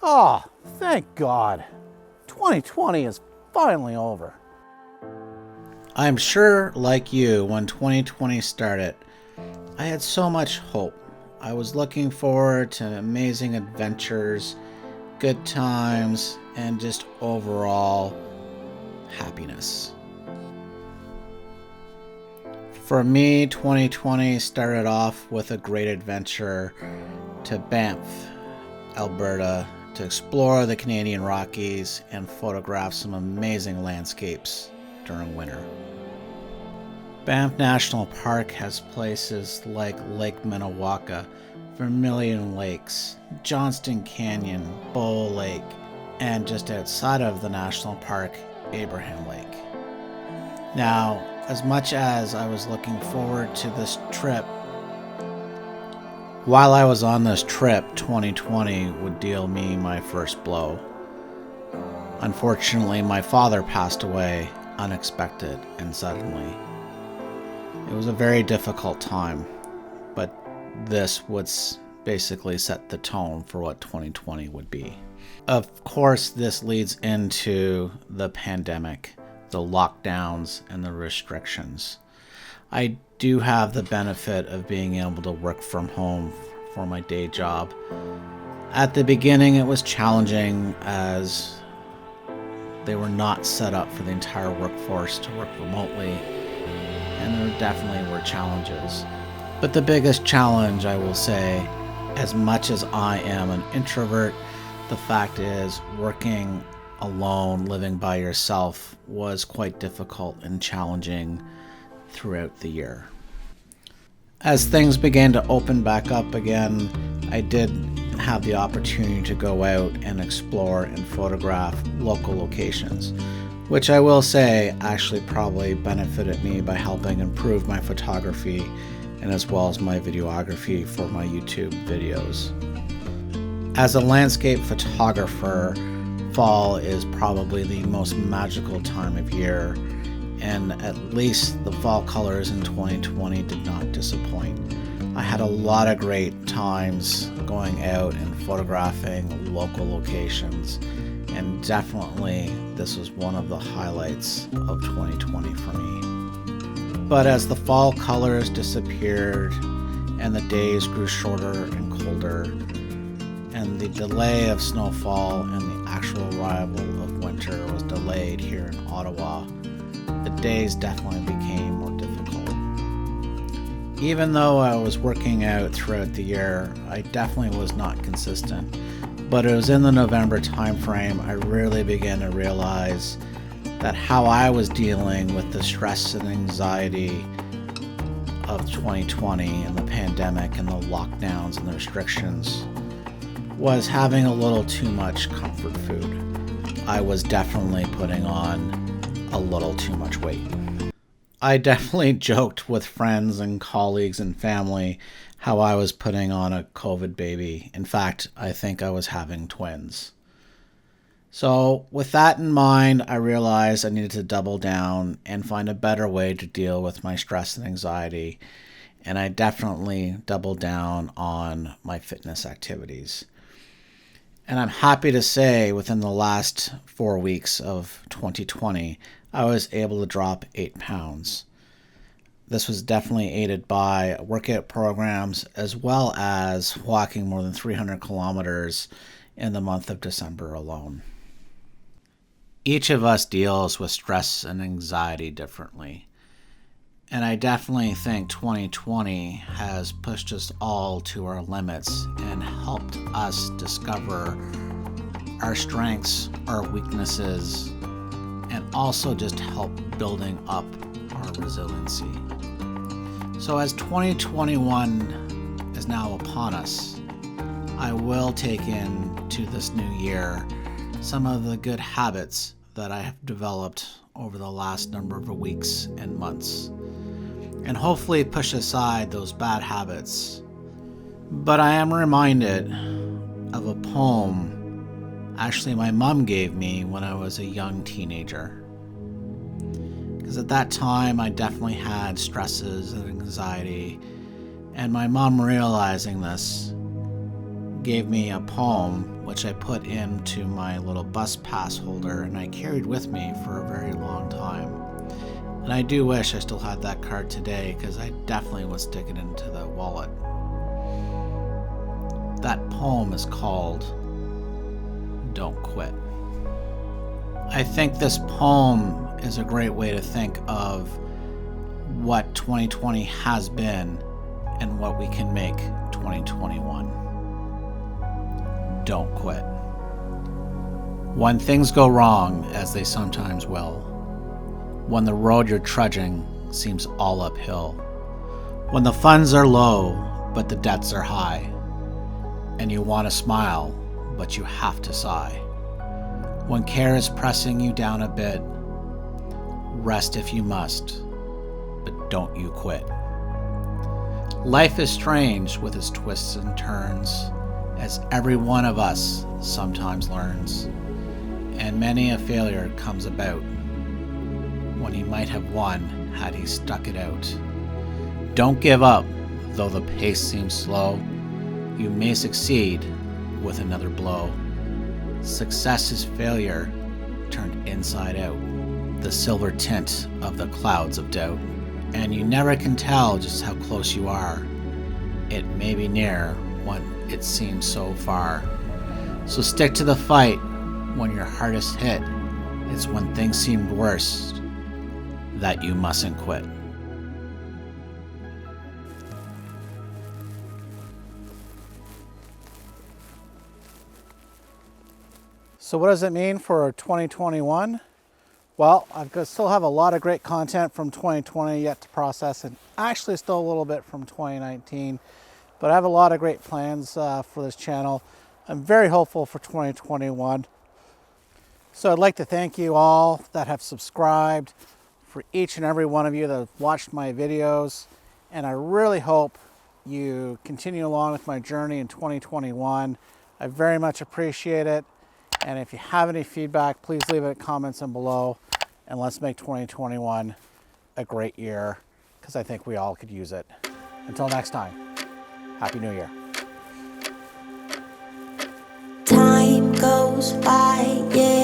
Oh, thank God. 2020 is finally over. I'm sure, like you, when 2020 started, I had so much hope. I was looking forward to amazing adventures, good times, and just overall happiness. For me, 2020 started off with a great adventure to Banff, Alberta, to explore the Canadian Rockies and photograph some amazing landscapes during winter. Banff National Park has places like Lake Minnewaca, Vermilion Lakes, Johnston Canyon, Bow Lake, and just outside of the national park, Abraham Lake. Now, as much as I was looking forward to this trip, while I was on this trip, 2020 would deal me my first blow. Unfortunately, my father passed away unexpected and suddenly. It was a very difficult time, but this would basically set the tone for what 2020 would be. Of course, this leads into the pandemic, the lockdowns, and the restrictions. I do have the benefit of being able to work from home for my day job. At the beginning, it was challenging as they were not set up for the entire workforce to work remotely, and there definitely were challenges. But the biggest challenge, I will say, as much as I am an introvert, the fact is working alone, living by yourself, was quite difficult and challenging throughout the year. As things began to open back up again, I did have the opportunity to go out and explore and photograph local locations, which I will say actually probably benefited me by helping improve my photography and as well as my videography for my YouTube videos. As a landscape photographer, fall is probably the most magical time of year, and at least the fall colors in 2020 did not disappoint. I had a lot of great times going out and photographing local locations, and definitely this was one of the highlights of 2020 for me. But as the fall colors disappeared and the days grew shorter and colder, and the delay of snowfall and the actual arrival of winter was delayed here in Ottawa, the days definitely became more difficult. Even though I was working out throughout the year, I definitely was not consistent. But it was in the November timeframe I really began to realize that how I was dealing with the stress and anxiety of 2020 and the pandemic and the lockdowns and the restrictions was having a little too much comfort food. I was definitely putting on a little too much weight. I definitely joked with friends and colleagues and family how I was putting on a COVID baby. In fact, I think I was having twins. So with that in mind, I realized I needed to double down and find a better way to deal with my stress and anxiety. And I definitely doubled down on my fitness activities. And I'm happy to say within the last 4 weeks of 2020, I was able to drop 8 pounds. This was definitely aided by workout programs as well as walking more than 300 kilometers in the month of December alone. Each of us deals with stress and anxiety differently. And I definitely think 2020 has pushed us all to our limits and helped us discover our strengths, our weaknesses, and also just help building up our resiliency. So as 2021 is now upon us, I will take into this new year some of the good habits that I have developed over the last number of weeks and months, and hopefully push aside those bad habits. But I am reminded of a poem actually my mom gave me when I was a young teenager. Because at that time I definitely had stresses and anxiety, and my mom realizing this gave me a poem which I put into my little bus pass holder and I carried with me for a very long time. And I do wish I still had that card today, because I definitely would stick it into the wallet. That poem is called Don't Quit. I think this poem is a great way to think of what 2020 has been and what we can make 2021. Don't quit. When things go wrong, as they sometimes will, when the road you're trudging seems all uphill, when the funds are low but the debts are high, and you want to smile but you have to sigh, when care is pressing you down a bit, rest if you must, but don't you quit. Life is strange with its twists and turns, as every one of us sometimes learns, and many a failure comes about when he might have won had he stuck it out. Don't give up, though the pace seems slow. You may succeed with another blow. Success is failure turned inside out, the silver tint of the clouds of doubt. And you never can tell just how close you are. It may be near when it seems so far. So stick to the fight when your heart is hit. It's when things seemed worst that you mustn't quit. So what does it mean for 2021? Well, still have a lot of great content from 2020 yet to process, and actually still a little bit from 2019, but I have a lot of great plans for this channel. I'm very hopeful for 2021. So I'd like to thank you all that have subscribed, for each and every one of you that have watched my videos, and I really hope you continue along with my journey in 2021. I very much appreciate it, and if you have any feedback, please leave it in comments and below, and let's make 2021 a great year, because I think we all could use it. Until next time, Happy New Year. Time goes by, yeah.